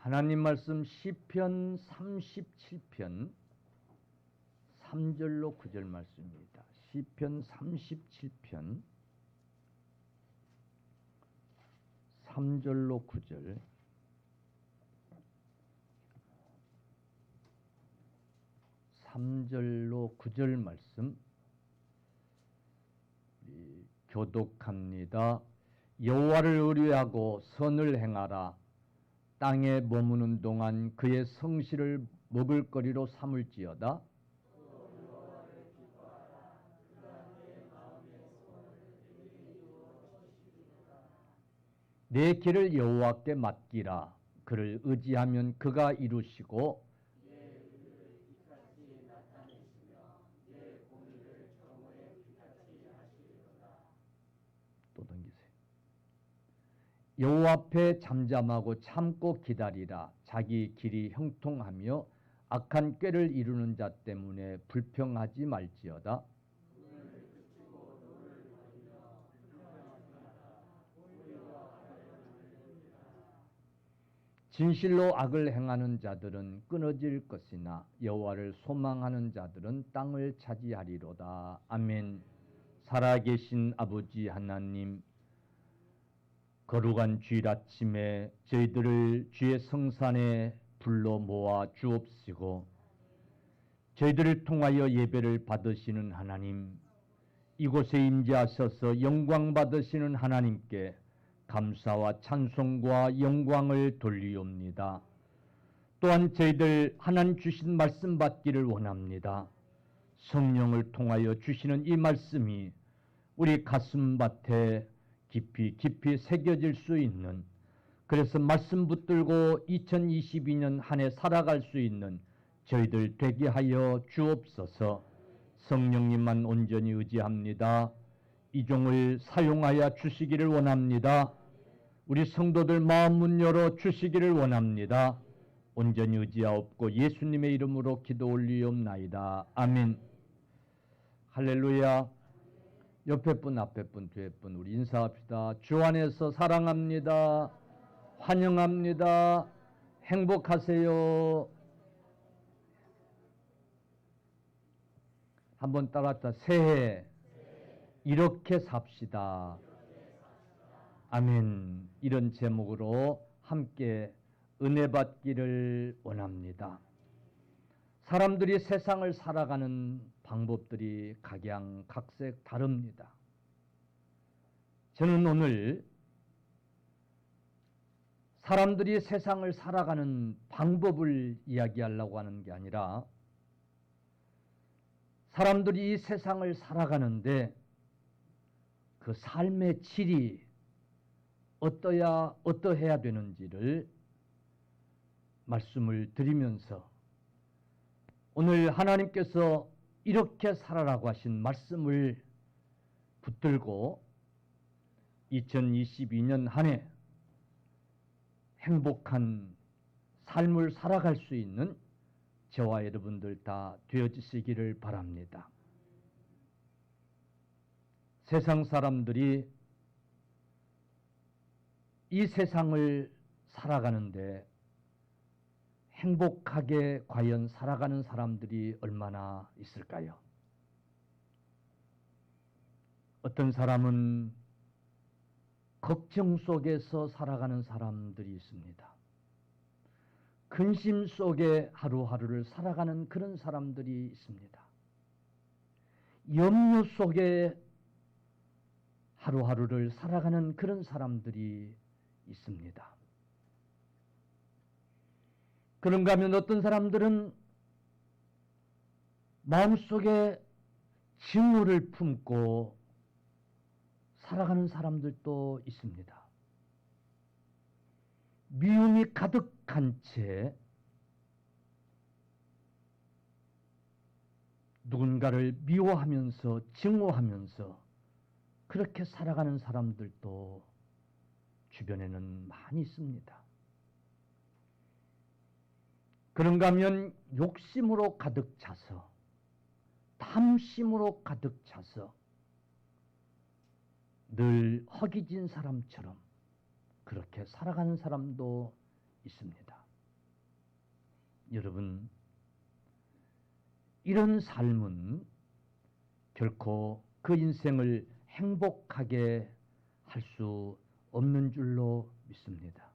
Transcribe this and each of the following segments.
하나님 말씀 시편 37편 3절로 9절 말씀입니다. 시편 37편 3절로 9절. (3절로 9절) 말씀 교독합니다. 여호와를 의뢰하고 선을 행하라. 땅에 머무는 동안 그의 성실을 먹을거리로 삼을지어다. 내 길을 여호와께 맡기라. 그를 의지하면 그가 이루시고 또 넘기세요. 여호와 앞에 잠잠하고 참고 기다리라. 자기 길이 형통하며 악한 꾀를 이루는 자 때문에 불평하지 말지어다. 진실로 악을 행하는 자들은 끊어질 것이나 여호와를 소망하는 자들은 땅을 차지하리로다. 아멘. 살아계신 아버지 하나님, 거룩한 주일 아침에 저희들을 주의 성산에 불러 모아 주옵시고 저희들을 통하여 예배를 받으시는 하나님, 이곳에 임재하셔서 영광 받으시는 하나님께 감사와 찬송과 영광을 돌리옵니다. 또한 저희들 하나님 주신 말씀 받기를 원합니다. 성령을 통하여 주시는 이 말씀이 우리 가슴밭에 깊이 새겨질 수 있는, 그래서 말씀 붙들고 2022년 한 해 살아갈 수 있는 저희들 되게 하여 주옵소서. 성령님만 온전히 의지합니다. 이 종을 사용하여 주시기를 원합니다. 우리 성도들 마음 문 열어 주시기를 원합니다. 온전히 의지하옵고 예수님의 이름으로 기도 올리옵나이다. 아멘. 할렐루야. 옆에 분, 앞에 분, 뒤에 분 우리 인사합시다. 주 안에서 사랑합니다. 환영합니다. 행복하세요. 한번 따라합시다. 새해 이렇게 삽시다. 아멘. 이런 제목으로 함께 은혜 받기를 원합니다. 사람들이 세상을 살아가는 방법들이 각양각색 다릅니다. 저는 오늘 사람들이 세상을 살아가는 방법을 이야기하려고 하는 게 아니라 사람들이 이 세상을 살아가는데 그 삶의 질이 어떠해야 되는지를 말씀을 드리면서 오늘 하나님께서 이렇게 살아라고 하신 말씀을 붙들고 2022년 한 해 행복한 삶을 살아갈 수 있는 저와 여러분들 다 되어지시기를 바랍니다. 세상 사람들이 이 세상을 살아가는데 행복하게 과연 살아가는 사람들이 얼마나 있을까요? 어떤 사람은 걱정 속에서 살아가는 사람들이 있습니다. 근심 속에 하루하루를 살아가는 그런 사람들이 있습니다. 염려 속에 하루하루를 살아가는 그런 사람들이 있습니다. 그런가 하면 어떤 사람들은 마음속에 증오를 품고 살아가는 사람들도 있습니다. 미움이 가득한 채 누군가를 미워하면서 증오하면서 그렇게 살아가는 사람들도 주변에는 많이 있습니다. 그런가 하면 욕심으로 가득 차서 탐심으로 가득 차서 늘 허기진 사람처럼 그렇게 살아가는 사람도 있습니다. 여러분, 이런 삶은 결코 그 인생을 행복하게 할 수 없는 줄로 믿습니다.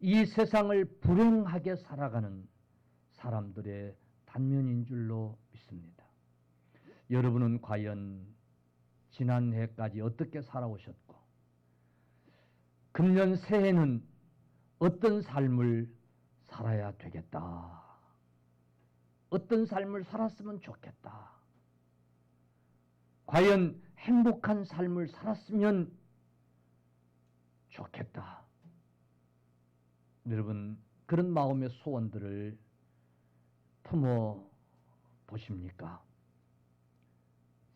이 세상을 불행하게 살아가는 사람들의 단면인 줄로 믿습니다. 여러분은 과연 지난해까지 어떻게 살아오셨고, 금년 새해는 어떤 삶을 살아야 되겠다, 어떤 삶을 살았으면 좋겠다, 과연 행복한 삶을 살았으면 좋겠다. 여러분, 그런 마음의 소원들을 품어 보십니까?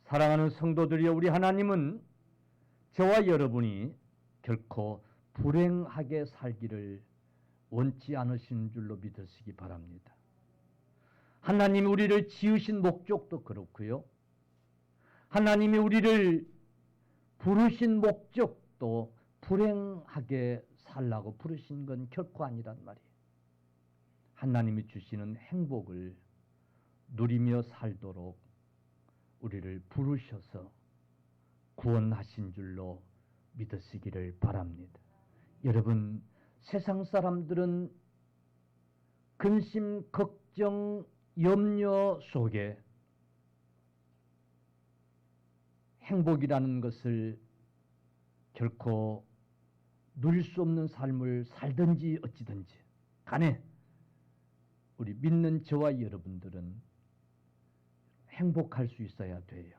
사랑하는 성도들이여, 우리 하나님은 저와 여러분이 결코 불행하게 살기를 원치 않으시는 줄로 믿으시기 바랍니다. 하나님이 우리를 지으신 목적도 그렇고요, 하나님이 우리를 부르신 목적도 불행하게 살라고 부르신 건 결코 아니란 말이에요. 하나님이 주시는 행복을 누리며 살도록 우리를 부르셔서 구원하신 줄로 믿으시기를 바랍니다. 여러분, 세상 사람들은 근심, 걱정, 염려 속에 행복이라는 것을 결코 누릴 수 없는 삶을 살든지 어찌든지 간에 우리 믿는 저와 여러분들은 행복할 수 있어야 돼요.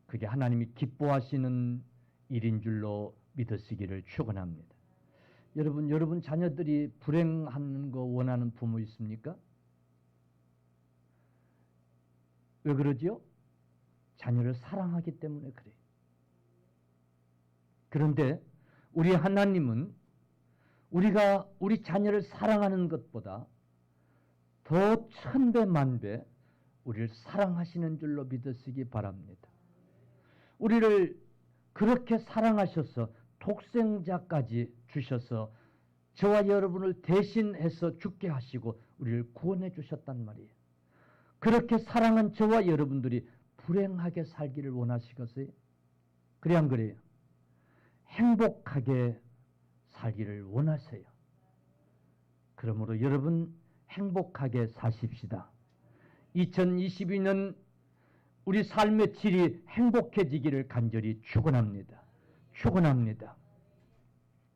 그게 하나님이 기뻐하시는 일인 줄로 믿으시기를 축원합니다. 여러분 자녀들이 불행하는 거 원하는 부모 있습니까? 왜 그러지요? 자녀를 사랑하기 때문에 그래요. 그런데 우리 하나님은 우리가 우리 자녀를 사랑하는 것보다 더 천배 만배 우리를 사랑하시는 줄로 믿으시기 바랍니다. 우리를 그렇게 사랑하셔서 독생자까지 주셔서 저와 여러분을 대신해서 죽게 하시고 우리를 구원해 주셨단 말이에요. 그렇게 사랑한 저와 여러분들이 불행하게 살기를 원하시겠어요? 그래 안 그래요? 행복하게 살기를 원하세요. 그러므로 여러분 행복하게 사십시다. 2022년 우리 삶의 질이 행복해지기를 간절히 축원합니다. 축원합니다.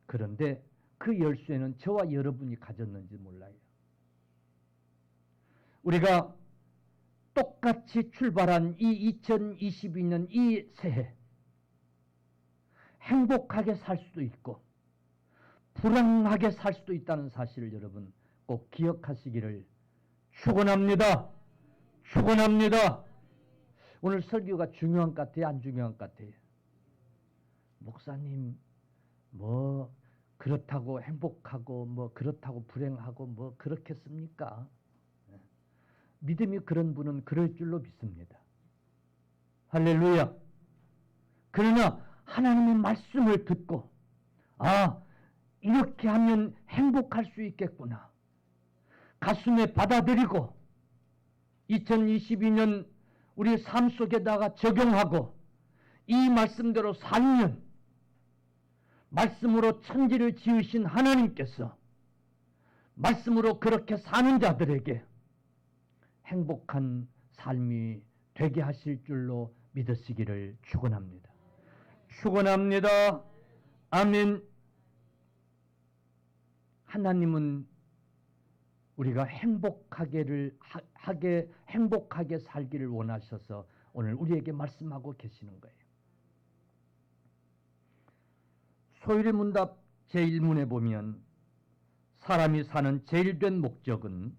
그런데 그 열쇠는 저와 여러분이 가졌는지 몰라요. 우리가 똑같이 출발한 이 2022년 이 새해 행복하게 살 수도 있고 불행하게 살 수도 있다는 사실을 여러분 꼭 기억하시기를 축원합니다. 축원합니다. 오늘 설교가 중요한 것 같아요? 안 중요한 것 같아요? 목사님, 뭐 그렇다고 행복하고 뭐 그렇다고 불행하고 뭐 그렇겠습니까? 믿음이 그런 분은 그럴 줄로 믿습니다. 할렐루야. 그러나 하나님의 말씀을 듣고 이렇게 하면 행복할 수 있겠구나. 가슴에 받아들이고 2022년 우리 삶 속에다가 적용하고 이 말씀대로 살면 말씀으로 천지를 지으신 하나님께서 말씀으로 그렇게 사는 자들에게 행복한 삶이 되게 하실 줄로 믿으시기를 축원합니다. 축원합니다. 아멘. 하나님은 우리가 행복하게 살기를 원하셔서 오늘 우리에게 말씀하고 계시는 거예요. 소율의 문답 제1문에 보면 사람이 사는 제일 된 목적은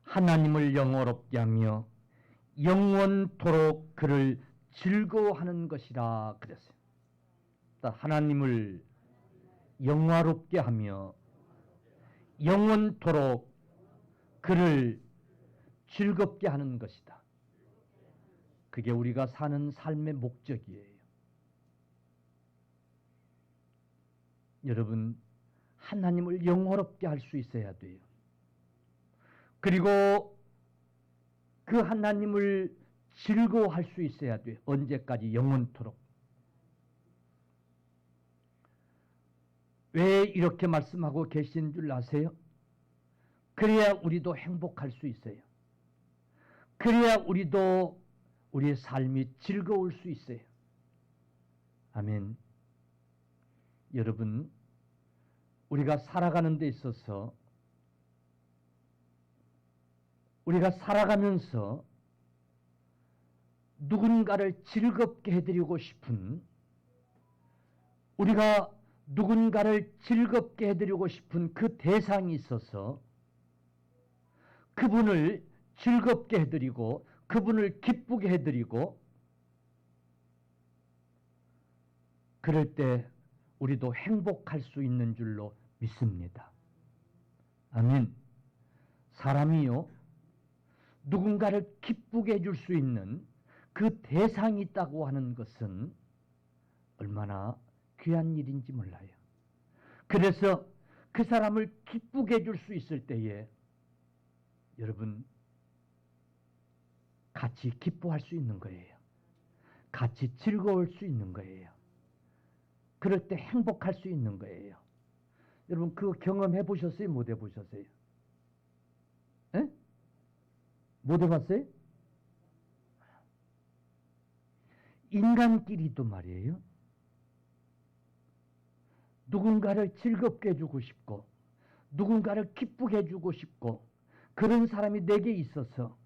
하나님을 영화롭게 하며 영원토록 그를 즐거워하는 것이라 그랬어요. 하나님을 영화롭게 하며 영원토록 그를 즐겁게 하는 것이다. 그게 우리가 사는 삶의 목적이에요. 여러분, 하나님을 영화롭게 할 수 있어야 돼요. 그리고 그 하나님을 즐거워할 수 있어야 돼요. 언제까지? 영원토록. 왜 이렇게 말씀하고 계신 줄 아세요? 그래야 우리도 행복할 수 있어요. 그래야 우리도 우리의 삶이 즐거울 수 있어요. 아멘. 여러분, 우리가 살아가는 데 있어서 우리가 살아가면서 누군가를 즐겁게 해드리고 싶은, 우리가 누군가를 즐겁게 해드리고 싶은 그 대상이 있어서 그분을 즐겁게 해드리고 그분을 기쁘게 해드리고, 그럴 때 우리도 행복할 수 있는 줄로 믿습니다. 아멘. 사람이요, 누군가를 기쁘게 해줄 수 있는 그 대상이 있다고 하는 것은 얼마나 귀한 일인지 몰라요. 그래서 그 사람을 기쁘게 해줄 수 있을 때에 여러분 같이 기뻐할 수 있는 거예요. 같이 즐거울 수 있는 거예요. 그럴 때 행복할 수 있는 거예요. 여러분 그거 경험해 보셨어요? 못 해보셨어요? 에? 못 해봤어요? 인간끼리도 말이에요. 누군가를 즐겁게 해주고 싶고 누군가를 기쁘게 해주고 싶고, 그런 사람이 내게 있어서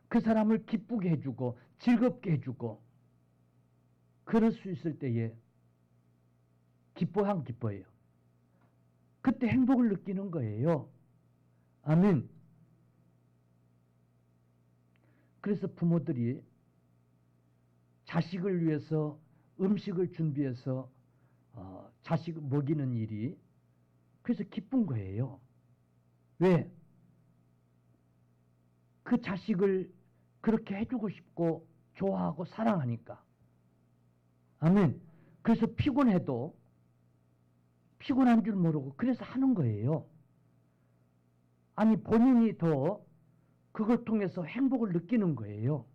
그 사람을 기쁘게 해주고 즐겁게 해주고, 그럴 수 있을 때에 기뻐요, 안 기뻐요? 그때 행복을 느끼는 거예요. 아멘. 그래서 부모들이 자식을 위해서 음식을 준비해서 자식을 먹이는 일이 그래서 기쁜 거예요. 왜? 그 자식을 그렇게 해주고 싶고 좋아하고 사랑하니까. 아멘. 그래서 피곤해도 피곤한 줄 모르고 그래서 하는 거예요. 아니 본인이 더 그걸 통해서 행복을 느끼는 거예요.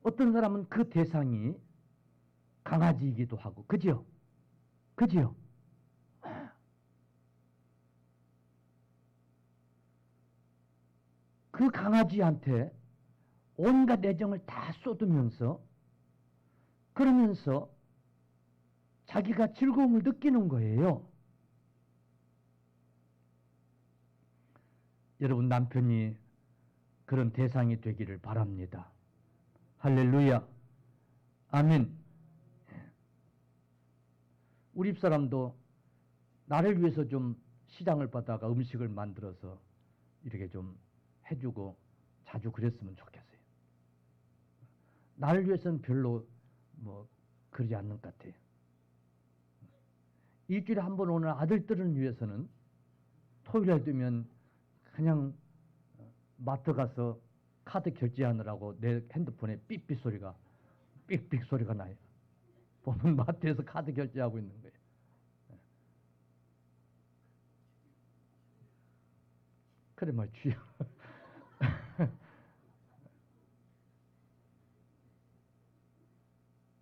어떤 사람은 그 대상이 강아지이기도 하고, 그죠? 그죠? 그 강아지한테 온갖 애정을 다 쏟으면서 그러면서 자기가 즐거움을 느끼는 거예요. 여러분 남편이 그런 대상이 되기를 바랍니다. 할렐루야. 아멘. 우리 집사람도 나를 위해서 좀 시장을 받다가 음식을 만들어서 이렇게 좀 해주고 자주 그랬으면 좋겠어요. 나를 위해서는 별로 뭐 그러지 않는 것 같아요. 일주일에 한 번 오는 아들들을 위해서는 토요일에 되면 그냥 마트 가서 카드 결제하느라고 내 핸드폰에 삐삐 소리가, 삑삑 소리가 나요. 보면 마트에서 카드 결제하고 있는 거예요. 그래 말주요.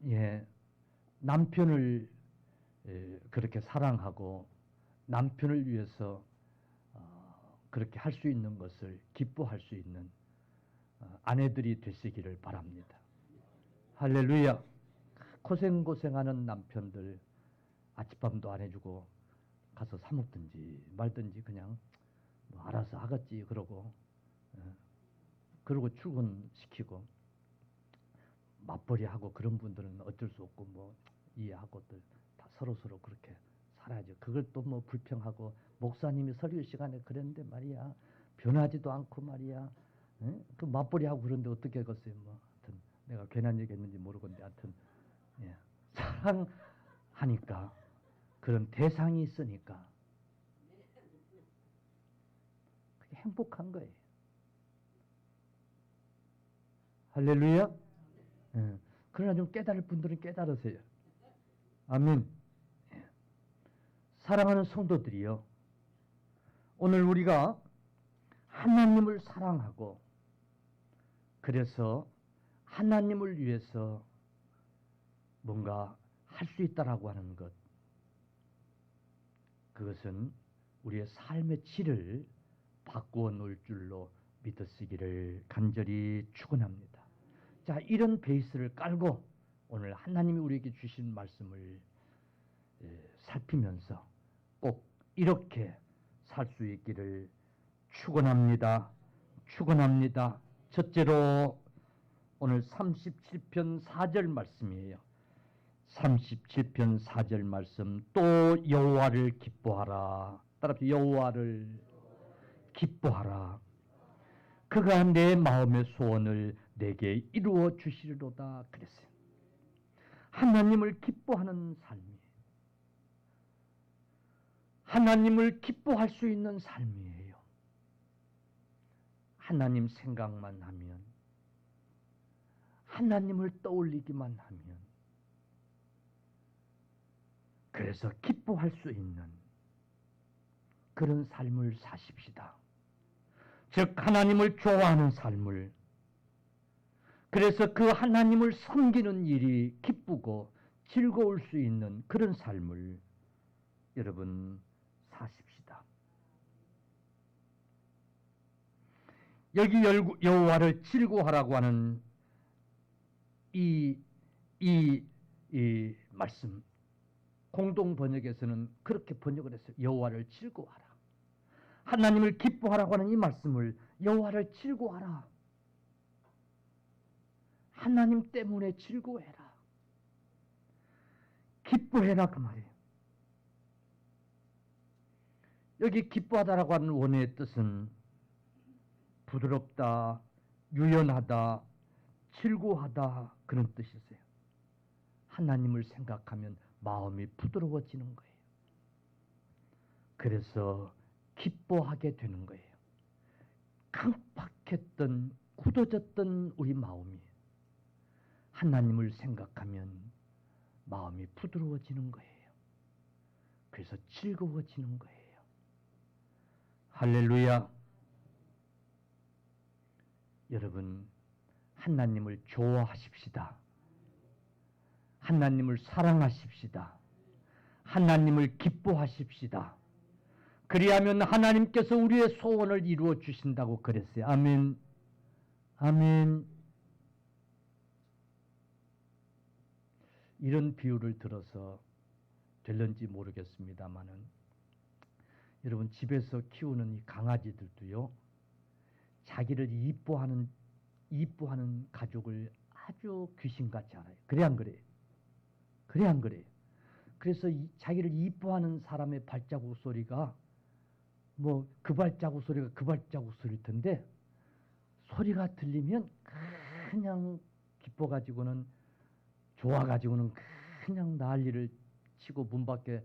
예, 남편을 그렇게 사랑하고 남편을 위해서 그렇게 할 수 있는 것을 기뻐할 수 있는 아내들이 되시기를 바랍니다. 할렐루야. 고생고생하는 남편들 아침밥도 안 해주고 가서 사 먹든지 말든지 그냥 뭐 알아서 하겠지 그러고, 그러고 출근시키고 맞벌이하고 그런 분들은 어쩔 수 없고 뭐 이해하고들 다 서로서로 그렇게 살아야죠. 그걸 또 뭐 불평하고 목사님이 설교 시간에 그랬는데 말이야 변하지도 않고 말이야, 그 맞벌이하고 그런데 어떻게 하겠어요. 뭐 하여튼 내가 괜한 얘기 했는지 모르겠는데 하여튼 예. 사랑하니까 그런 대상이 있으니까 그게 행복한 거예요. 할렐루야. 예. 그러나 좀 깨달을 분들은 깨달으세요. 아멘. 사랑하는 성도들이요, 오늘 우리가 하나님을 사랑하고 그래서 하나님을 위해서 뭔가 할 수 있다라고 하는 것, 그것은 우리의 삶의 질을 바꾸어 놓을 줄로 믿으시기를 간절히 축원합니다. 자, 이런 베이스를 깔고 오늘 하나님이 우리에게 주신 말씀을 살피면서 꼭 이렇게 살 수 있기를 축원합니다. 축원합니다. 첫째로 오늘 37편 4절 말씀이에요. 37편 4절 말씀, 또 여호와를 기뻐하라. 따라서 여호와를 기뻐하라. 그가 내 마음의 소원을 내게 이루어 주시리로다 그랬어요. 하나님을 기뻐하는 삶이에요. 하나님을 기뻐할 수 있는 삶이에요. 하나님 생각만 하면, 하나님을 떠올리기만 하면, 그래서 기뻐할 수 있는 그런 삶을 사십시다. 즉 하나님을 좋아하는 삶을, 그래서 그 하나님을 섬기는 일이 기쁘고 즐거울 수 있는 그런 삶을 여러분 사십시다. 여기 여호와를 즐거워하라고 하는 이 말씀, 공동 번역에서는 그렇게 번역을 했어요. 여호와를 즐거워하라. 하나님을 기뻐하라고 하는 이 말씀을 여호와를 즐거워하라. 하나님 때문에 즐거워해라. 기뻐해라 그 말이에요. 여기 기뻐하다라고 하는 원어의 뜻은 부드럽다, 유연하다, 즐거워하다 그런 뜻이세요. 하나님을 생각하면 마음이 부드러워지는 거예요. 그래서 기뻐하게 되는 거예요. 강팍했던, 굳어졌던 우리 마음이 하나님을 생각하면 마음이 부드러워지는 거예요. 그래서 즐거워지는 거예요. 할렐루야. 여러분, 하나님을 좋아하십시다. 하나님을 사랑하십시다. 하나님을 기뻐하십시다. 그리하면 하나님께서 우리의 소원을 이루어 주신다고 그랬어요. 아멘. 아멘. 이런 비유를 들어서 될런지 모르겠습니다만은, 여러분 집에서 키우는 이 강아지들도요, 자기를 이뻐하는 가족을 아주 귀신같이 알아요. 그래 안 그래요? 그래 안 그래요? 그래서 자기를 이뻐하는 사람의 발자국 소리가 뭐 그 발자국 소리가 그 발자국 소리일 텐데, 소리가 들리면 그냥 기뻐가지고는, 좋아가지고는 그냥 난리를 치고 문 밖에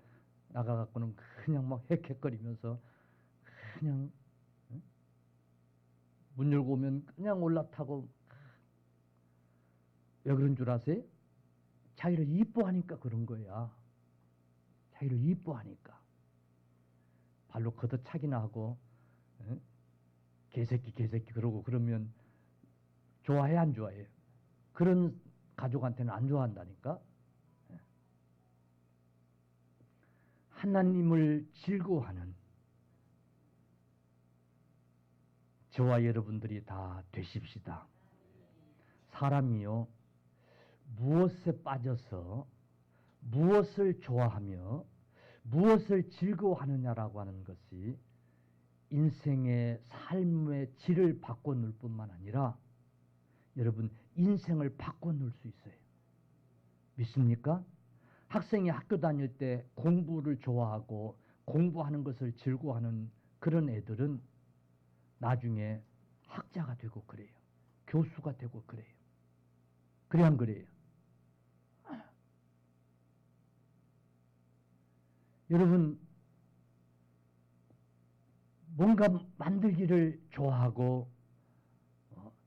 나가갖고는 그냥 막 헥헥거리면서 그냥 문 열고 오면 그냥 올라타고. 왜 그런 줄 아세요? 자기를 이뻐하니까 그런 거야. 자기를 이뻐하니까. 발로 걷어차기나 하고 개새끼 그러고 그러면 좋아해 안 좋아해? 그런 가족한테는 안 좋아한다니까. 하나님을 즐거워하는 저와 여러분들이 다 되십시다. 사람이요, 무엇에 빠져서 무엇을 좋아하며 무엇을 즐거워하느냐라고 하는 것이 인생의 삶의 질을 바꿔놓을 뿐만 아니라 여러분 인생을 바꿔놓을 수 있어요. 믿습니까? 학생이 학교 다닐 때 공부를 좋아하고 공부하는 것을 즐거워하는 그런 애들은 나중에 학자가 되고 그래요. 교수가 되고 그래요. 그래 안 그래요? 여러분, 뭔가 만들기를 좋아하고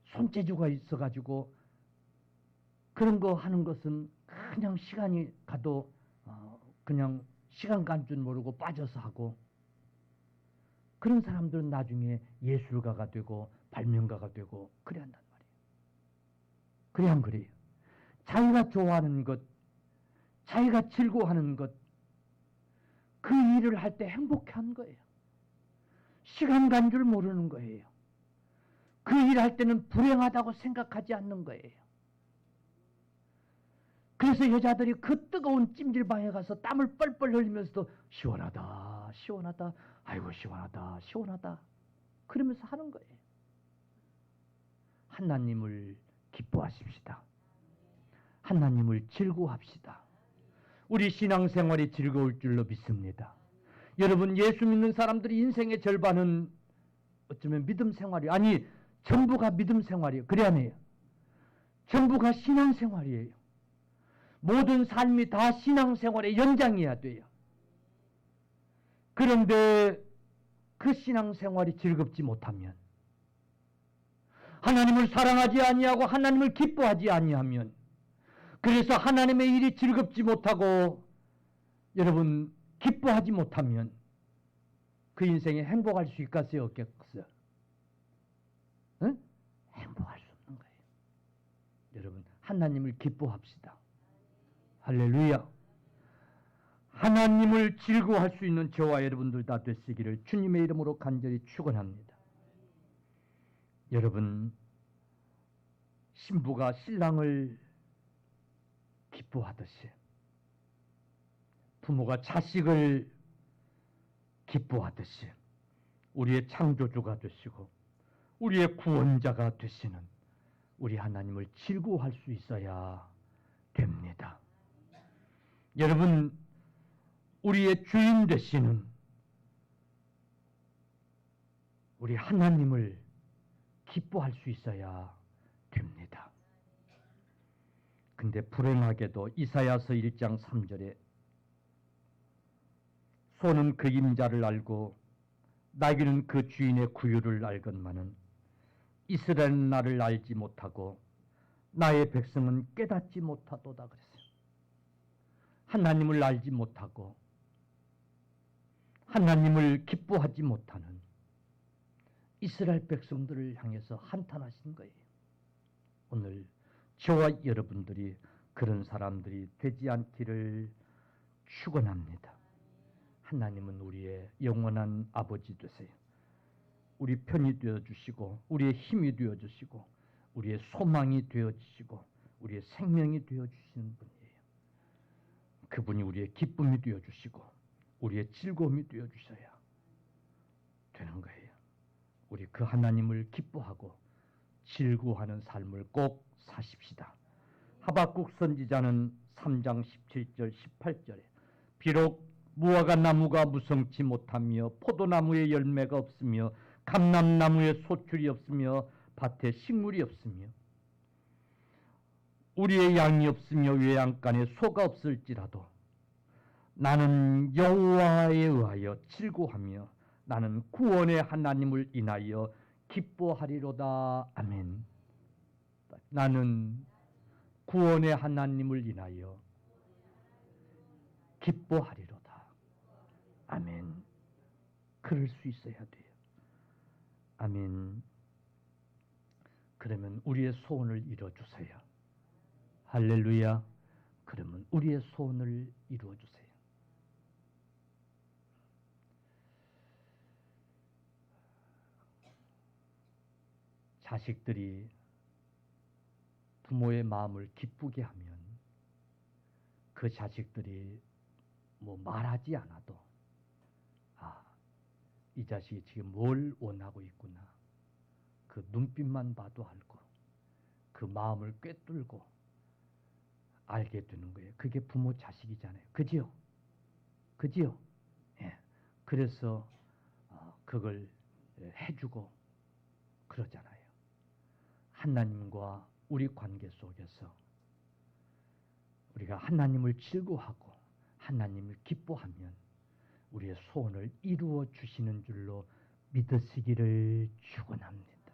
손재주가 있어가지고 그런 거 하는 것은 그냥 시간이 가도 그냥 시간 간 줄 모르고 빠져서 하고, 그런 사람들은 나중에 예술가가 되고 발명가가 되고 그래 한단 말이에요. 그래 안 그래요? 자기가 좋아하는 것, 자기가 즐거워하는 것, 그 일을 할 때 행복한 거예요. 시간 간 줄 모르는 거예요. 그 일 할 때는 불행하다고 생각하지 않는 거예요. 그래서 여자들이 그 뜨거운 찜질방에 가서 땀을 뻘뻘 흘리면서도 시원하다, 시원하다, 아이고 시원하다, 시원하다 그러면서 하는 거예요. 하나님을 기뻐하십시다. 하나님을 즐거워합시다. 우리 신앙생활이 즐거울 줄로 믿습니다. 여러분, 예수 믿는 사람들이 인생의 절반은 어쩌면 믿음 생활이에요. 아니, 전부가 믿음 생활이에요. 그래 안 해요? 전부가 신앙생활이에요. 모든 삶이 다 신앙생활의 연장이어야 돼요. 그런데 그 신앙생활이 즐겁지 못하면, 하나님을 사랑하지 아니하고 하나님을 기뻐하지 아니하면, 그래서 하나님의 일이 즐겁지 못하고 여러분 기뻐하지 못하면 그 인생에 행복할 수 있겠어요? 없겠어요? 응? 행복할 수 없는 거예요. 여러분, 하나님을 기뻐합시다. 할렐루야. 하나님을 즐거워할 수 있는 저와 여러분들 다 되시기를 주님의 이름으로 간절히 축원합니다. 여러분, 신부가 신랑을 기뻐하듯이, 부모가 자식을 기뻐하듯이 우리의 창조주가 되시고 우리의 구원자가 되시는 우리 하나님을 즐거워할 수 있어야 됩니다. 여러분, 우리의 주인 되시는 우리 하나님을 기뻐할 수 있어야 됩니다. 근데 불행하게도 이사야서 1장 3절에 소는 그 임자를 알고 나귀는 그 주인의 구유를 알건만은 이스라엘은 나를 알지 못하고 나의 백성은 깨닫지 못하도다 그랬어요. 하나님을 알지 못하고 하나님을 기뻐하지 못하는 이스라엘 백성들을 향해서 한탄하신 거예요. 오늘 저와 여러분들이 그런 사람들이 되지 않기를 축원합니다. 하나님은 우리의 영원한 아버지 되세요. 우리 편이 되어주시고 우리의 힘이 되어주시고 우리의 소망이 되어주시고 우리의 생명이 되어주시는 분이에요. 그분이 우리의 기쁨이 되어주시고 우리의 즐거움이 되어주셔야 되는 거예요. 우리 그 하나님을 기뻐하고 즐거워하는 삶을 꼭 사십시다. 하박국 선지자는 3장 17절 18절에 비록 무화과 나무가 무성치 못하며 포도나무에 열매가 없으며 감람나무에 소출이 없으며 밭에 식물이 없으며 우리의 양이 없으며 외양간에 소가 없을지라도 나는 여호와에 의하여 즐거워하며 나는 구원의 하나님을 인하여 기뻐하리로다. 아멘. 나는 구원의 하나님을 인하여 기뻐하리로다. 아멘. 그럴 수 있어야 돼요. 아멘. 그러면 우리의 소원을 이루어주세요. 할렐루야. 그러면 우리의 소원을 이루어주세요. 자식들이 부모의 마음을 기쁘게 하면 그 자식들이 뭐 말하지 않아도 이 자식이 지금 뭘 원하고 있구나. 그 눈빛만 봐도 알고 그 마음을 꿰뚫고 알게 되는 거예요. 그게 부모 자식이잖아요. 그지요? 그지요? 예. 그래서 그걸 해주고 그러잖아요. 하나님과 우리 관계 속에서 우리가 하나님을 즐거워하고 하나님을 기뻐하면 우리의 소원을 이루어 주시는 줄로 믿으시기를 축원합니다.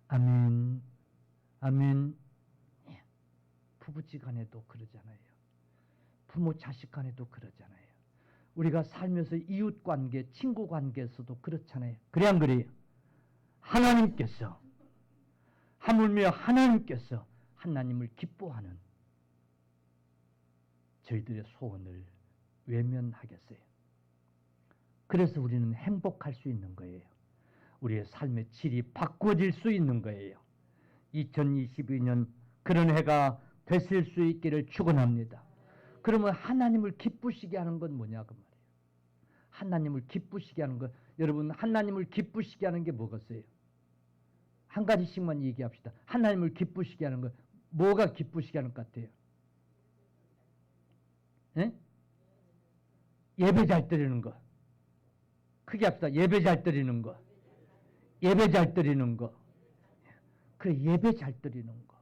아멘. 아멘. 예. 부부지간에도 그러잖아요. 부모 자식 간에도 그러잖아요. 우리가 살면서 이웃관계, 친구관계에서도 그렇잖아요. 그래 안 그래요? 하나님께서 하물며 하나님께서 하나님을 기뻐하는 저희들의 소원을 외면하겠어요. 그래서 우리는 행복할 수 있는 거예요. 우리의 삶의 질이 바꿔질 수 있는 거예요. 2022년 그런 해가 되실 수 있기를 축원합니다. 그러면 하나님을 기쁘시게 하는 건 뭐냐 그 말이에요. 하나님을 기쁘시게 하는 것, 여러분 하나님을 기쁘시게 하는 게 뭐겠어요? 한 가지씩만 얘기합시다. 하나님을 기쁘시게 하는 것, 뭐가 기쁘시게 하는 것 같아요? 예? 예배 잘 드리는 거. 크게 합시다. 예배 잘 드리는 거. 예배 잘 드리는 거. 그래, 예배 잘 드리는 거.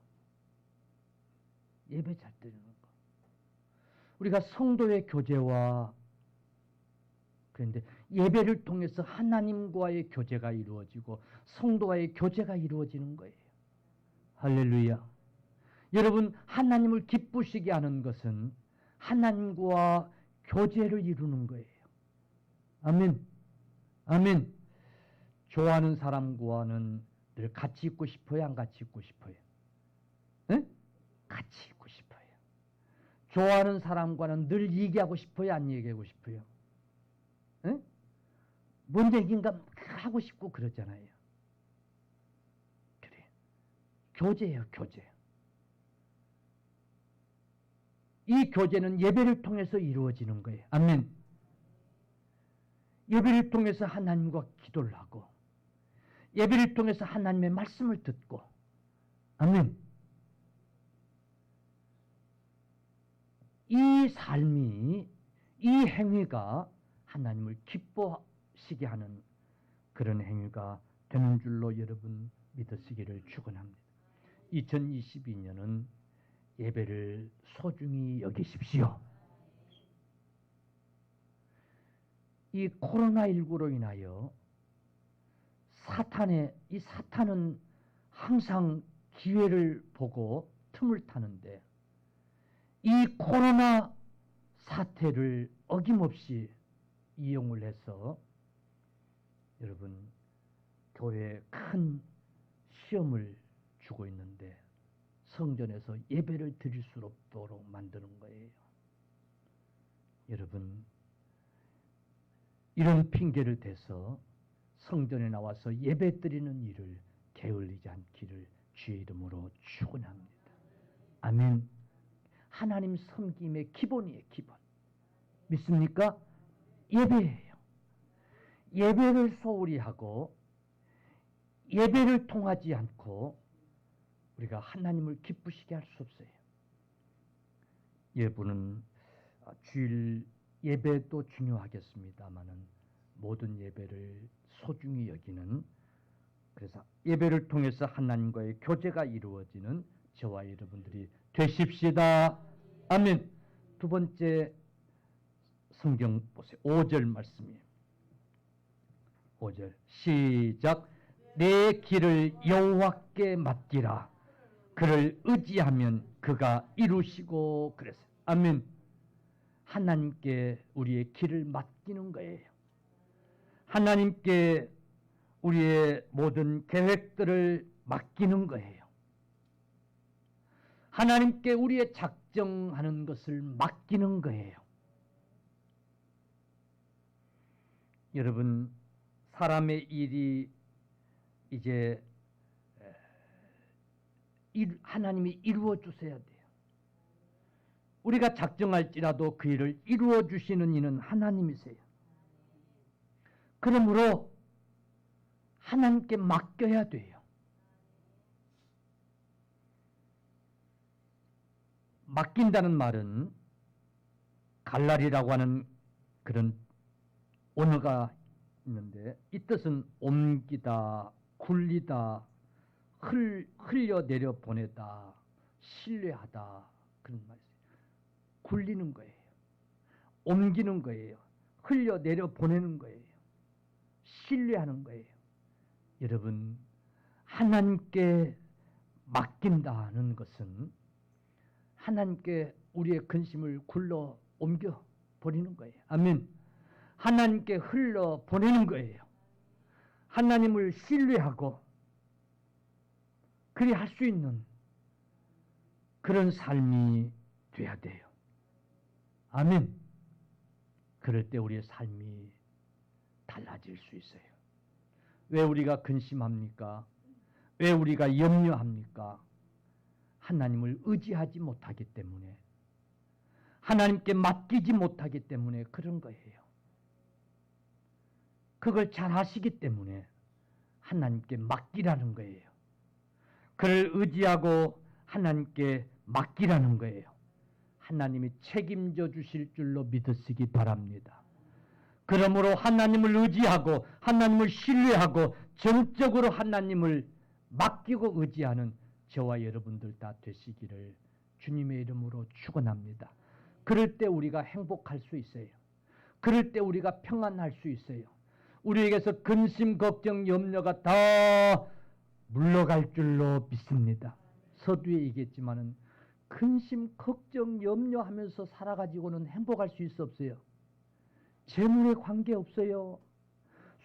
예배 잘 드리는 거. 우리가 성도의 교제와, 그런데 예배를 통해서 하나님과의 교제가 이루어지고 성도와의 교제가 이루어지는 거예요. 할렐루야. 여러분, 하나님을 기쁘시게 하는 것은 하나님과 교제를 이루는 거예요. 아멘. 아멘. 좋아하는 사람과는 늘 같이 있고 싶어요? 안 같이 있고 싶어요? 에? 같이 있고 싶어요. 좋아하는 사람과는 늘 얘기하고 싶어요? 안 얘기하고 싶어요? 에? 뭔 얘기인가 하고 싶고 그러잖아요. 그래. 교제예요, 교제. 이 교제는 예배를 통해서 이루어지는 거예요. 아멘. 예배를 통해서 하나님과 기도를 하고 예배를 통해서 하나님의 말씀을 듣고 아멘. 이 삶이, 이 행위가 하나님을 기뻐시게 하는 그런 행위가 되는 줄로 여러분 믿으시기를 축원합니다. 2022년은 예배를 소중히 여기십시오. 이 코로나19로 인하여 이 사탄은 항상 기회를 보고 틈을 타는데 이 코로나 사태를 어김없이 이용을 해서 여러분 교회에 큰 시험을 주고 있는데 성전에서 예배를 드릴 수 없도록 만드는 거예요. 여러분 이런 핑계를 대서 성전에 나와서 예배 드리는 일을 게을리지 않기를 주의 이름으로 축원합니다. 아멘. 하나님 섬김의 기본이에요, 기본. 믿습니까? 예배예요. 예배를 소홀히 하고 예배를 통하지 않고 우리가 하나님을 기쁘시게 할 수 없어요. 여러분은 주일 예배도 중요하겠습니다마는 모든 예배를 소중히 여기는, 그래서 예배를 통해서 하나님과의 교제가 이루어지는 저와 여러분들이 되십시다. 아멘. 두 번째 성경 보세요. 5절 말씀이에요. 5절 시작. 내 길을 여호와께 맡기라. 그를 의지하면 그가 이루시고 그랬어요. 아멘. 하나님께 우리의 길을 맡기는 거예요. 하나님께 우리의 모든 계획들을 맡기는 거예요. 하나님께 우리의 작정하는 것을 맡기는 거예요. 여러분, 사람의 일이 이제 하나님이 이루어 주셔야 돼요. 우리가 작정할지라도 그 일을 이루어 주시는 이는 하나님이세요. 그러므로 하나님께 맡겨야 돼요. 맡긴다는 말은 갈랄이라고 하는 그런 언어가 있는데 이 뜻은 옮기다, 굴리다, 흘려내려 보내다, 신뢰하다 그런 말이에요. 굴리는 거예요. 옮기는 거예요. 흘려내려 보내는 거예요. 신뢰하는 거예요. 여러분, 하나님께 맡긴다는 것은 하나님께 우리의 근심을 굴러 옮겨 버리는 거예요. 아멘. 하나님께 흘러 보내는 거예요. 하나님을 신뢰하고 그리 할 수 있는 그런 삶이 돼야 돼요. 아멘. 그럴 때 우리의 삶이 달라질 수 있어요. 왜 우리가 근심합니까? 왜 우리가 염려합니까? 하나님을 의지하지 못하기 때문에, 하나님께 맡기지 못하기 때문에 그런 거예요. 그걸 잘 하시기 때문에 하나님께 맡기라는 거예요. 그를 의지하고 하나님께 맡기라는 거예요. 하나님이 책임져 주실 줄로 믿으시기 바랍니다. 그러므로 하나님을 의지하고 하나님을 신뢰하고 정적으로 하나님을 맡기고 의지하는 저와 여러분들 다 되시기를 주님의 이름으로 축원합니다. 그럴 때 우리가 행복할 수 있어요. 그럴 때 우리가 평안할 수 있어요. 우리에게서 근심, 걱정, 염려가 다 물러갈 줄로 믿습니다. 서두에 얘기했지만은 근심, 걱정, 염려하면서 살아가지고는 행복할 수 있어 없어요? 재물에 관계없어요.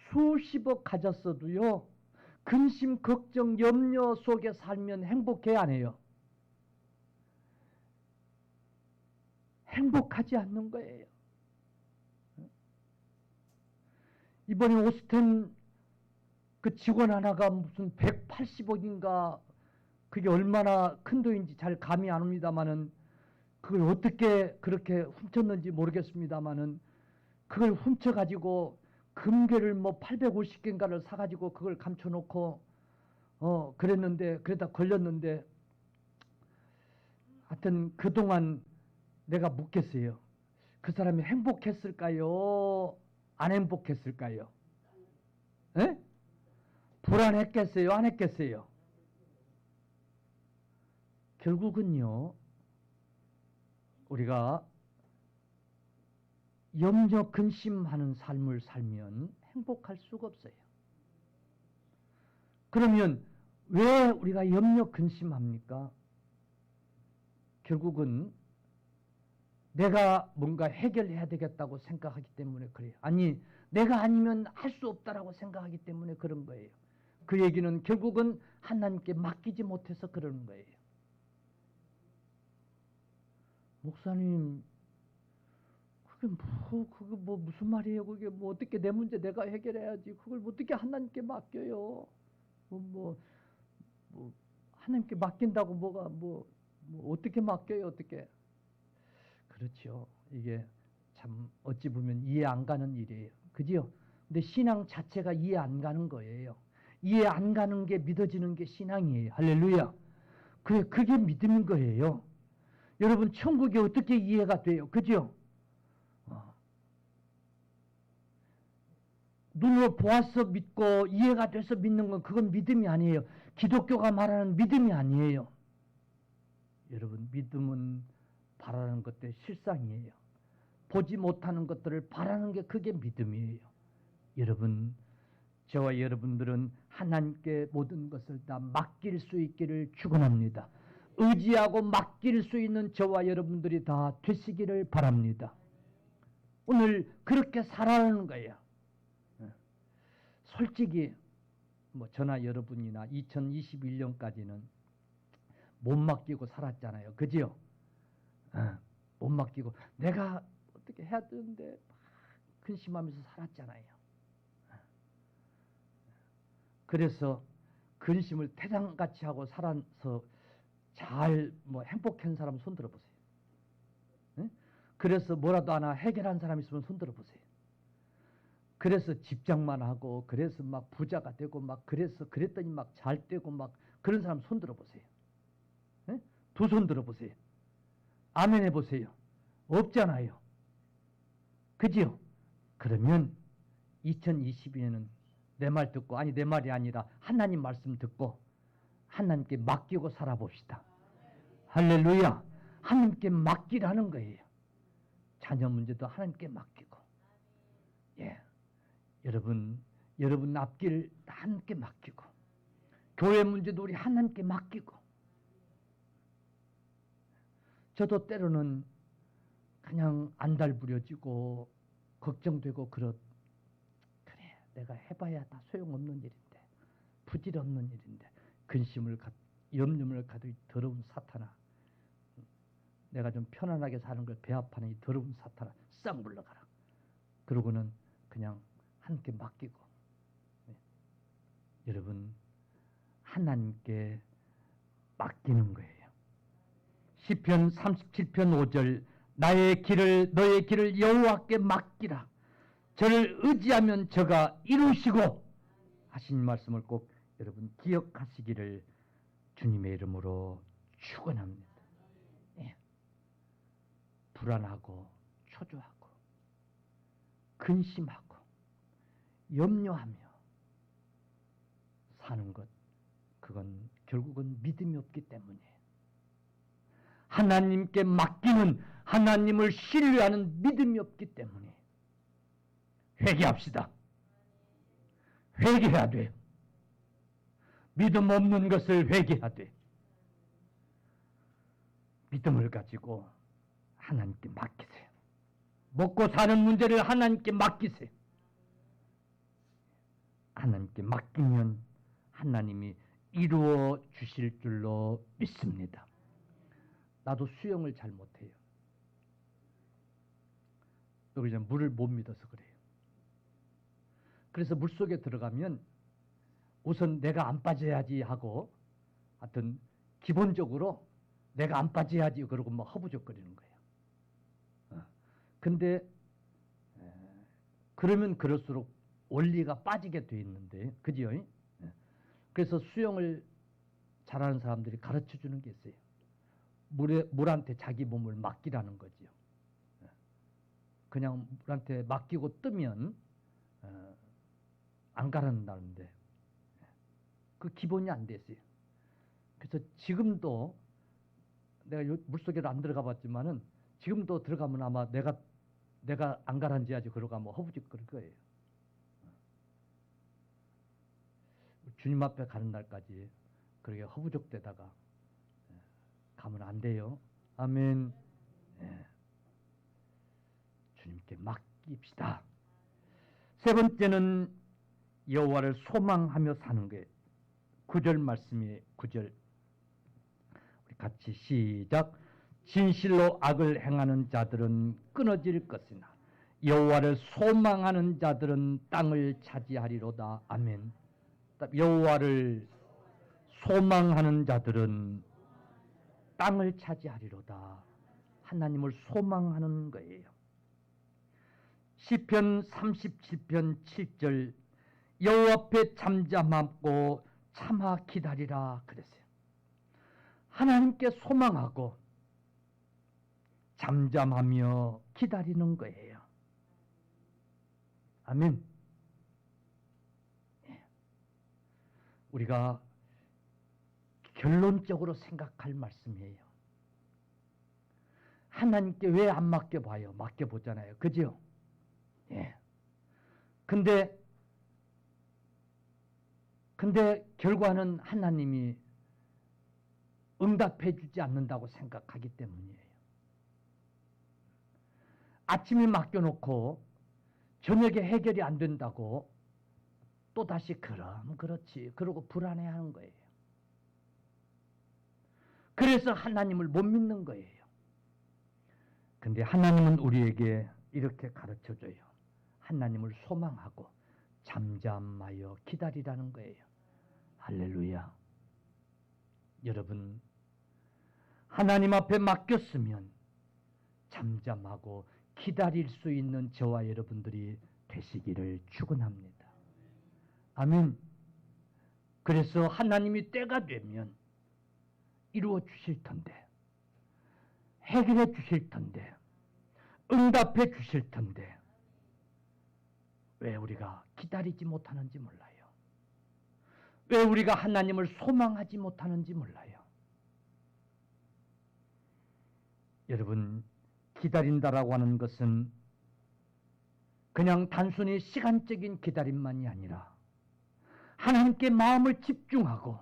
수십억 가졌어도요. 근심, 걱정, 염려 속에 살면 행복해 안 해요? 행복하지 않는 거예요. 이번에 오스템 그 직원 하나가 무슨 180억인가 그게 얼마나 큰 돈인지 잘 감이 안 옵니다마는 그걸 어떻게 그렇게 훔쳤는지 모르겠습니다마는 그걸 훔쳐가지고 금괴를 뭐 850개인가를 사가지고 그걸 감춰놓고 그랬는데 그러다 걸렸는데 하여튼 그동안 내가 묻겠어요. 그 사람이 행복했을까요? 안 행복했을까요? 에? 불안했겠어요? 안 했겠어요? 결국은요, 우리가 염려 근심하는 삶을 살면 행복할 수가 없어요. 그러면 왜 우리가 염려 근심합니까? 결국은 내가 뭔가 해결해야 되겠다고 생각하기 때문에 그래요. 아니, 내가 아니면 할 수 없다라고 생각하기 때문에 그런 거예요. 그 얘기는 결국은 하나님께 맡기지 못해서 그러는 거예요. 목사님, 그게 뭐 무슨 말이에요? 그게 뭐 어떻게 내 문제 내가 해결해야지. 그걸 어떻게 하나님께 맡겨요? 뭐 하나님께 맡긴다고 뭐 어떻게 맡겨요? 어떻게? 그렇죠. 이게 참 어찌 보면 이해 안 가는 일이에요. 그지요? 근데 신앙 자체가 이해 안 가는 거예요. 이해 안 가는 게 믿어지는 게 신앙이에요. 할렐루야. 그게 믿음인 거예요. 여러분 천국이 어떻게 이해가 돼요? 그죠? 눈으로 보아서 믿고 이해가 돼서 믿는 건 그건 믿음이 아니에요. 기독교가 말하는 믿음이 아니에요. 여러분 믿음은 바라는 것들의 실상이에요. 보지 못하는 것들을 바라는 게 그게 믿음이에요. 여러분 저와 여러분들은 하나님께 모든 것을 다 맡길 수 있기를 축원합니다. 의지하고 맡길 수 있는 저와 여러분들이 다 되시기를 바랍니다. 오늘 그렇게 살아가는 거예요. 솔직히 뭐 저나 여러분이나 2021년까지는 못 맡기고 살았잖아요. 그죠? 못 맡기고 내가 어떻게 해야 되는데 근심하면서 살았잖아요. 그래서 근심을 태장같이 하고 살아서 잘 뭐 행복한 사람 손 들어보세요. 그래서 뭐라도 하나 해결한 사람 있으면 손 들어보세요. 그래서 집장만 하고 그래서 막 부자가 되고 막 그랬더니 막 잘 되고 막 그런 사람 손 들어보세요. 두 손 들어보세요. 아멘 해보세요. 없잖아요. 그지요? 그러면 2022년은 내 말 듣고 아니 내 말이 아니라 하나님 말씀 듣고 하나님께 맡기고 살아봅시다. 할렐루야. 하나님께 맡기라는 거예요. 자녀 문제도 하나님께 맡기고 여러분 앞길 하나님께 맡기고 교회 문제도 우리 하나님께 맡기고 저도 때로는 그냥 안달부려지고 걱정되고 그래 내가 해봐야 다 소용없는 일인데, 부질없는 일인데, 염려를 가지고 더러운 사탄아, 내가 좀 편안하게 사는 걸 배합하는 이 더러운 사탄아 싹 물러가라. 그러고는 그냥 하나님께 맡기고, 여러분 하나님께 맡기는 거예요. 시편 37편 5절, 너의 길을 여호와께 맡기라. 저를 의지하면 저가 이루시고, 하신 말씀을 꼭 여러분 기억하시기를 주님의 이름으로 축원합니다. 예. 불안하고 초조하고 근심하고 염려하며 사는 것, 그건 결국은 믿음이 없기 때문이에요. 하나님께 맡기는, 하나님을 신뢰하는 믿음이 없기 때문에 회개합시다. 회개해야 돼요. 믿음 없는 것을 회개해야 돼. 믿음을 가지고 하나님께 맡기세요. 먹고 사는 문제를 하나님께 맡기세요. 하나님께 맡기면 하나님이 이루어 주실 줄로 믿습니다. 나도 수영을 잘 못해요. 여기 물을 못 믿어서 그래요. 그래서 물속에 들어가면 우선 내가 안 빠져야지 하고, 하여튼 기본적으로 내가 안 빠져야지 그러고 막 허부적거리는 거예요. 근데 그러면 그럴수록 원리가 빠지게 돼 있는데, 그지요? 그래서 수영을 잘하는 사람들이 가르쳐 주는 게 있어요. 물한테 자기 몸을 맡기라는 거지요. 그냥 물한테 맡기고 뜨면 안 가라앉는다는데, 그 기본이 안 됐어요. 그래서 지금도 내가 물속에 안 들어가 봤지만은 지금도 들어가면 아마 내가 안 가라앉아야지 그러고 가면 허부직거릴 거예요. 주님 앞에 가는 날까지 그렇게 허부적대다가 가면 안 돼요. 아멘. 주님께 맡깁시다. 세 번째는 여호와를 소망하며 사는 거예요. 9절 말씀이 9절. 우리 같이 시작. 진실로 악을 행하는 자들은 끊어질 것이나 여호와를 소망하는 자들은 땅을 차지하리로다. 아멘. 여호와를 소망하는 자들은 땅을 차지하리로다. 하나님을 소망하는 거예요. 시편 37편 7절, 여호와 앞에 잠잠하고 참아 기다리라 그랬어요. 하나님께 소망하고 잠잠하며 기다리는 거예요. 아멘. 우리가 결론적으로 생각할 말씀이에요. 하나님께 왜 안 맡겨봐요? 맡겨보잖아요. 그죠? 예. 근데 결과는 하나님이 응답해 주지 않는다고 생각하기 때문이에요. 아침에 맡겨놓고 저녁에 해결이 안 된다고 또 다시 그럼 그렇지 그러고 불안해하는 거예요. 그래서 하나님을 못 믿는 거예요. 근데 하나님은 우리에게 이렇게 가르쳐줘요. 하나님을 소망하고 잠잠하여 기다리라는 거예요. 할렐루야. 여러분, 하나님 앞에 맡겼으면 잠잠하고 기다릴 수 있는 저와 여러분들이 되시기를 축원합니다. 아멘. 그래서 하나님이 때가 되면 이루어 주실 텐데, 해결해 주실 텐데, 응답해 주실 텐데 왜 우리가 기다리지 못하는지 몰라요. 왜 우리가 하나님을 소망하지 못하는지 몰라요. 여러분, 기다린다라고 하는 것은 그냥 단순히 시간적인 기다림만이 아니라 하나님께 마음을 집중하고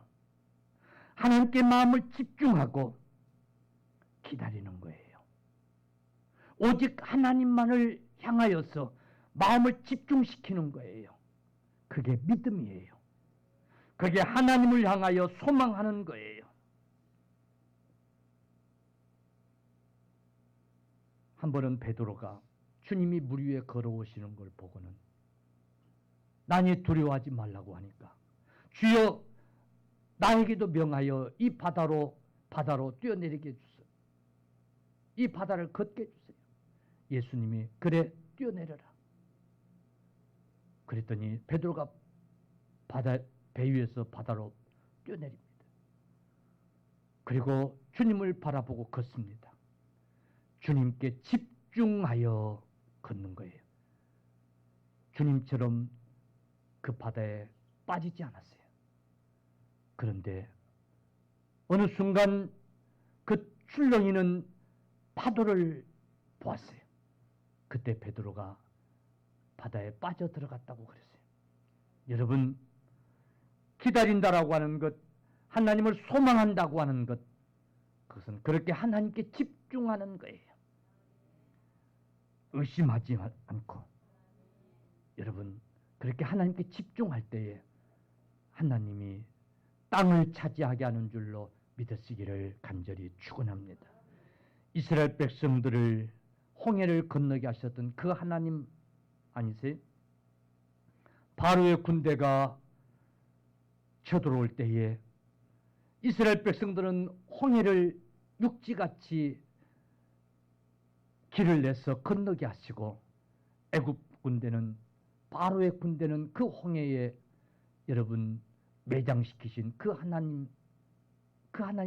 기다리는 거예요. 오직 하나님만을 향하여서 마음을 집중시키는 거예요. 그게 믿음이에요. 그게 하나님을 향하여 소망하는 거예요. 한 번은 베드로가 주님이 물 위에 걸어오시는 걸 보고는 나니 두려워하지 말라고 하니까 주여 나에게도 명하여 이 바다로 뛰어내리게 해주세요. 이 바다를 걷게 해주세요. 예수님이 그래 뛰어내려라. 그랬더니 베드로가 배 위에서 바다로 뛰어내립니다. 그리고 주님을 바라보고 걷습니다. 주님께 집중하여 걷는 거예요. 주님처럼 그 바다에 빠지지 않았어요. 그런데 어느 순간 그 출렁이는 파도를 보았어요. 그때 베드로가 바다에 빠져 들어갔다고 그랬어요. 여러분, 기다린다라고 하는 것, 하나님을 소망한다고 하는 것, 그것은 그렇게 하나님께 집중하는 거예요. 의심하지 않고. 여러분, 그렇게 하나님께 집중할 때에 하나님이 땅을 차지하게 하는 줄로 믿으시기를 간절히 축원합니다. 이스라엘 백성들을 홍해를 건너게 하셨던 그 하나님 아니세요? 바로의 군대가 쳐들어올 때에 이스라엘 백성들은 홍해를 육지같이 길을 내서 건너게 하시고 애굽 군대는 바로의 군대는 그 홍해에 여러분 매장시키신 그 하나님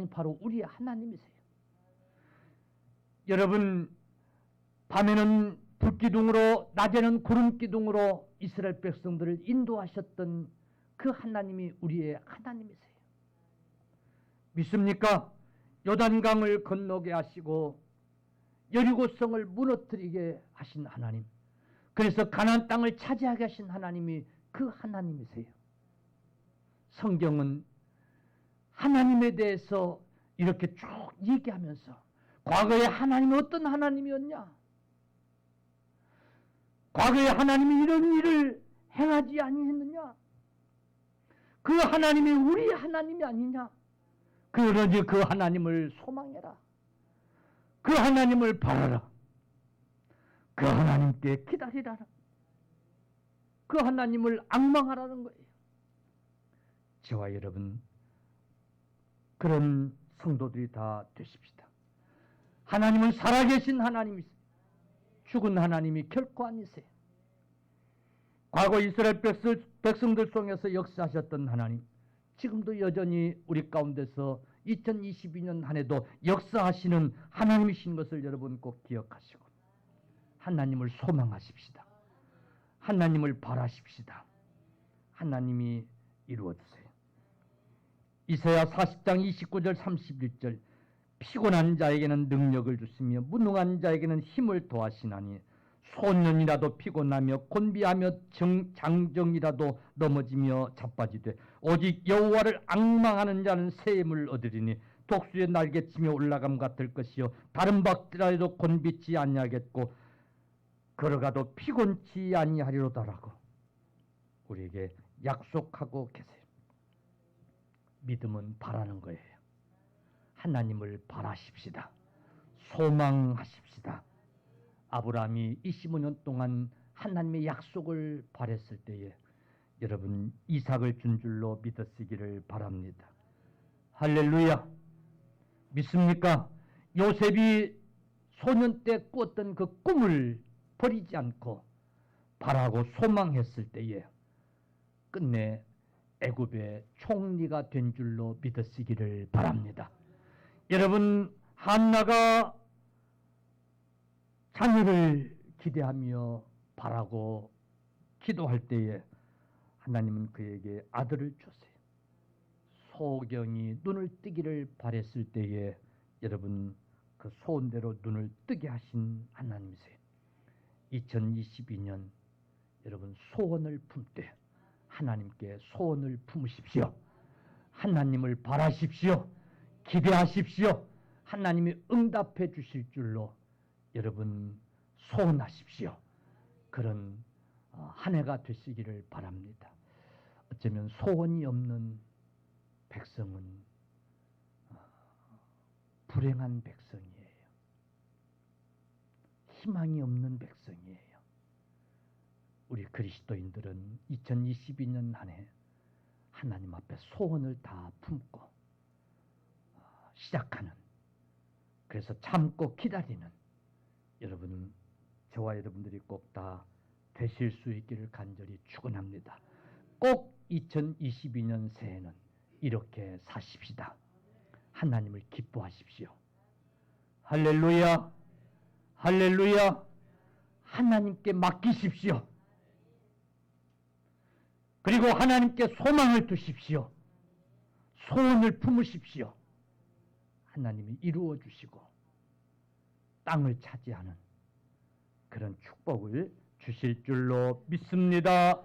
바로 우리의 하나님이세요. 여러분, 밤에는 불기둥으로 낮에는 구름기둥으로 이스라엘 백성들을 인도하셨던 그 하나님이 우리의 하나님이세요. 믿습니까? 요단강을 건너게 하시고 여리고성을 무너뜨리게 하신 하나님, 그래서 가나안 땅을 차지하게 하신 하나님이 그 하나님이세요. 성경은 하나님에 대해서 이렇게 쭉 얘기하면서 과거에 하나님이 어떤 하나님이었냐? 과거에 하나님이 이런 일을 행하지 아니했느냐? 그 하나님이 우리 하나님이 아니냐? 그러니 그 하나님을 소망해라. 그 하나님을 바라라. 그 하나님께 기다리라. 그 하나님을 앙망하라는 거예요. 저와 여러분, 그런 성도들이 다 되십시다. 하나님은 살아계신 하나님이세요. 죽은 하나님이 결코 아니세요. 과거 이스라엘 백성들 속에서 역사하셨던 하나님, 지금도 여전히 우리 가운데서 2022년 한 해도 역사하시는 하나님이신 것을 여러분 꼭 기억하시고 하나님을 소망하십시다. 하나님을 바라십시다. 하나님이 이루어주세요. 이사야 40장 29절 31절 피곤한 자에게는 능력을 주시며 무능한 자에게는 힘을 더하시나니 소년이라도 피곤하며 곤비하며 장정이라도 넘어지며 자빠지되 오직 여호와를 앙망하는 자는 새 힘을 얻으리니 독수리의 날개치며 올라감 같을 것이요 다른 박질라도 곤비치 아니하겠고 걸어가도 피곤치 아니하리로다라고 우리에게 약속하고 계세요. 믿음은 바라는 거예요. 하나님을 바라십시다. 소망하십시다. 아브라함이 25년 동안 하나님의 약속을 바랬을 때에 여러분 이삭을 준 줄로 믿으시기를 바랍니다. 할렐루야. 믿습니까? 요셉이 소년 때 꾸었던 그 꿈을 버리지 않고 바라고 소망했을 때에 끝내 애굽의 총리가 된 줄로 믿으시기를 바랍니다. 여러분, 한나가 자녀를 기대하며 바라고 기도할 때에 하나님은 그에게 아들을 줬어요. 소경이 눈을 뜨기를 바랬을 때에 여러분 그 소원대로 눈을 뜨게 하신 하나님이세요. 2022년 여러분 소원을 품되 하나님께 소원을 품으십시오. 하나님을 바라십시오. 기대하십시오. 하나님이 응답해 주실 줄로 여러분 소원하십시오. 그런 한 해가 되시기를 바랍니다. 어쩌면 소원이 없는 백성은 불행한 백성이에요. 희망이 없는 백성이에요. 우리 그리스도인들은 2022년 한 해 하나님 앞에 소원을 다 품고 시작하는, 그래서 참고 기다리는 여러분, 저와 여러분들이 꼭 다 되실 수 있기를 간절히 축원합니다. 꼭 2022년 새해는 이렇게 사십시다. 하나님을 기뻐하십시오. 할렐루야, 할렐루야. 하나님께 맡기십시오. 그리고 하나님께 소망을 두십시오. 소원을 품으십시오. 하나님이 이루어 주시고 땅을 차지하는 그런 축복을 주실 줄로 믿습니다.